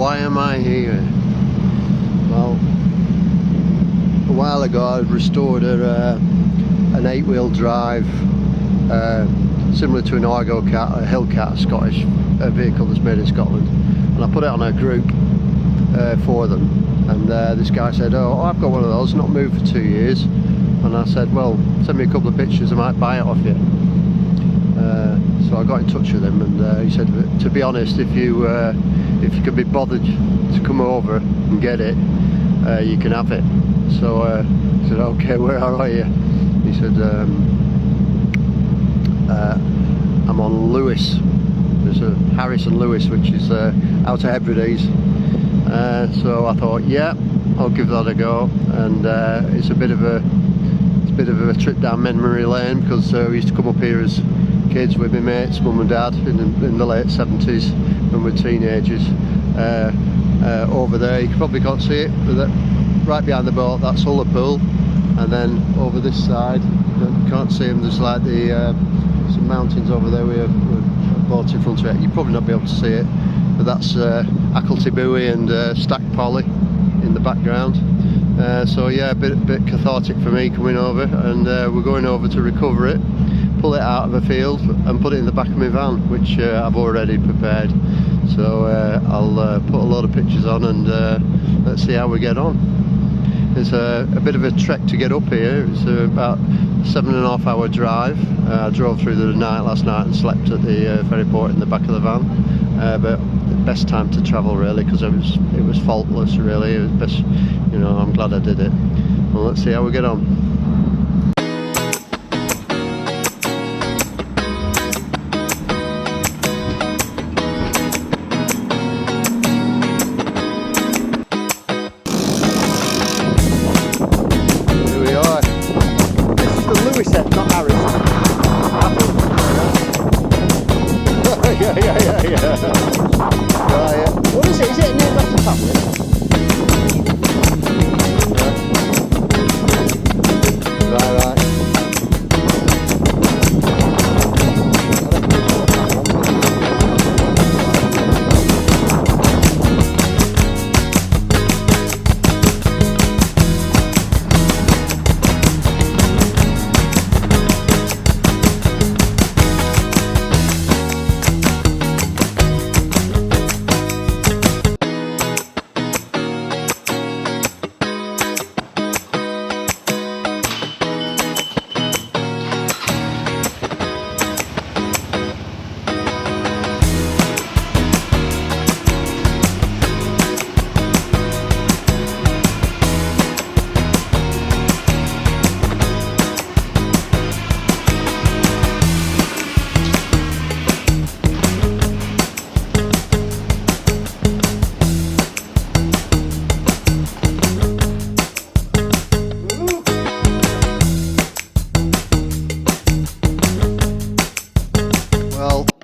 why am I here? Well, a while ago I restored an 8-wheel drive similar to an Hillcat, a Hillcat, a Scottish vehicle that's made in Scotland, and I put it on a group for them, and this guy said, oh, I've got one of those, not moved for 2 years, and I said, well, send me a couple of pictures, I might buy it off you. So I got in touch with him, and he said, to be honest, if you can be bothered to come over and get it, you can have it. So I said, okay, where are you? He said, I'm on Lewis. There's a Harris and Lewis, which is out of Hebrides. So I thought, yeah, I'll give that a go. And it's a bit of a trip down memory lane, because we used to come up here as kids with my mates, mum and dad, in the late 70s when we were teenagers. Over there, you probably can't see it, but right behind the boat, that's Ullapool, and then over this side, you can't see them, there's like some mountains over there with a boat in front of it. You'll probably not be able to see it, but that's Acklety Buoy and Stack Polly in the background. So yeah, a bit cathartic for me coming over, and we're going over to recover it, pull it out of the field and put it in the back of my van, which I've already prepared. So I'll put a lot of pictures on, and let's see how we get on. It's a bit of a trek to get up here. It's about 7.5 hour drive. I drove through the night last night and slept at the ferry port in the back of the van. But the best time to travel really, because it was faultless really. It was best, you know. I'm glad I did it. Well, let's see how we get on. What is it? Is it named after family? Right.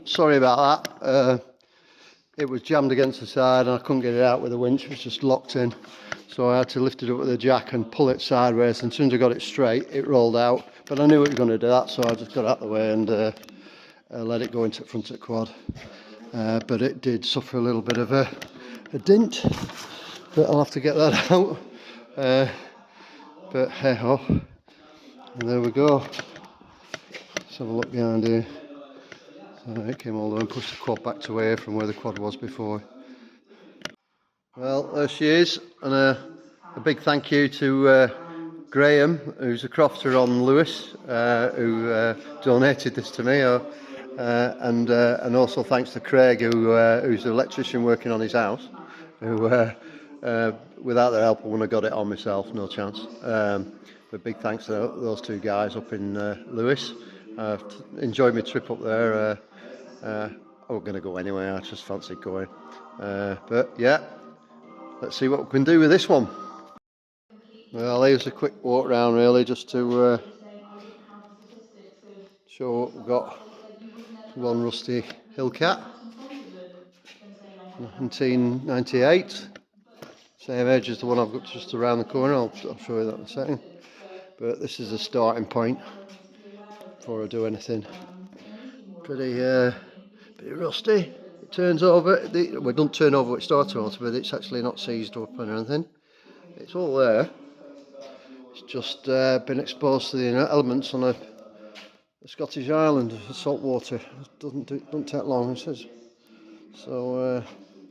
Sorry about that. It was jammed against the side and I couldn't get it out with the winch. It was just locked in, so I had to lift it up with a jack and pull it sideways, and as soon as I got it straight it rolled out, but I knew it was going to do that, so I just got out of the way and let it go into the front of the quad. But it did suffer a little bit of a dint, but I'll have to get that out. But hey ho, and there we go. Let's have a look behind here. It came all the way and pushed the quad back to away from where the quad was before. Well, there she is, and a big thank you to Graham, who's a crofter on Lewis, who donated this to me, and also thanks to Craig, who's the electrician working on his house, who without their help I wouldn't have got it on myself, no chance. But big thanks to those two guys up in Lewis. Enjoyed my trip up there. I wasn't going to go anyway, I just fancied going. But yeah, let's see what we can do with this one. Well, here's a quick walk round really, just to show what we've got. One rusty Hillcat, 1998. Same age as the one I've got just around the corner. I'll show you that in a second. But this is a starting point before I do anything. Pretty rusty. It turns over. We don't turn over with starter motor, but it's actually not seized up or anything. It's all there. It's just been exposed to the elements on a Scottish island, salt water. It don't take long, it says. So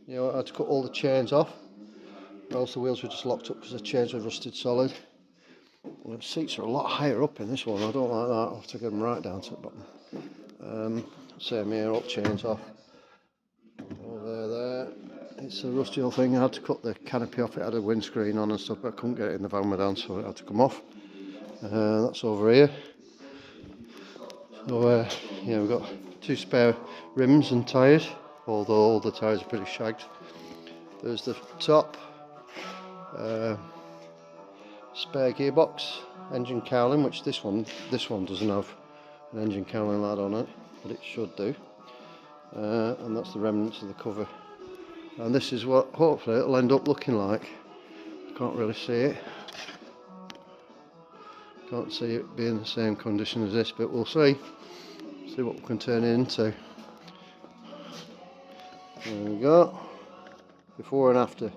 you know, I had to cut all the chains off, or else the wheels were just locked up because the chains were rusted solid. And the seats are a lot higher up in this one. I don't like that. I'll have to get them right down to the bottom. Same here, all chains off. Oh, there. It's a rusty old thing. I had to cut the canopy off. It had a windscreen on and stuff, but I couldn't get it in the van with down, so it had to come off. That's over here. So yeah, we've got 2 spare rims and tyres, although all the tyres are pretty shagged. There's the top spare gearbox, engine cowling, which this one doesn't have an engine cowling lad on it, but it should do. And that's the remnants of the cover. And this is what hopefully it'll end up looking like. Can't really see it. Can't see it being the same condition as this, but we'll see. See what we can turn it into. There we go. Before and after.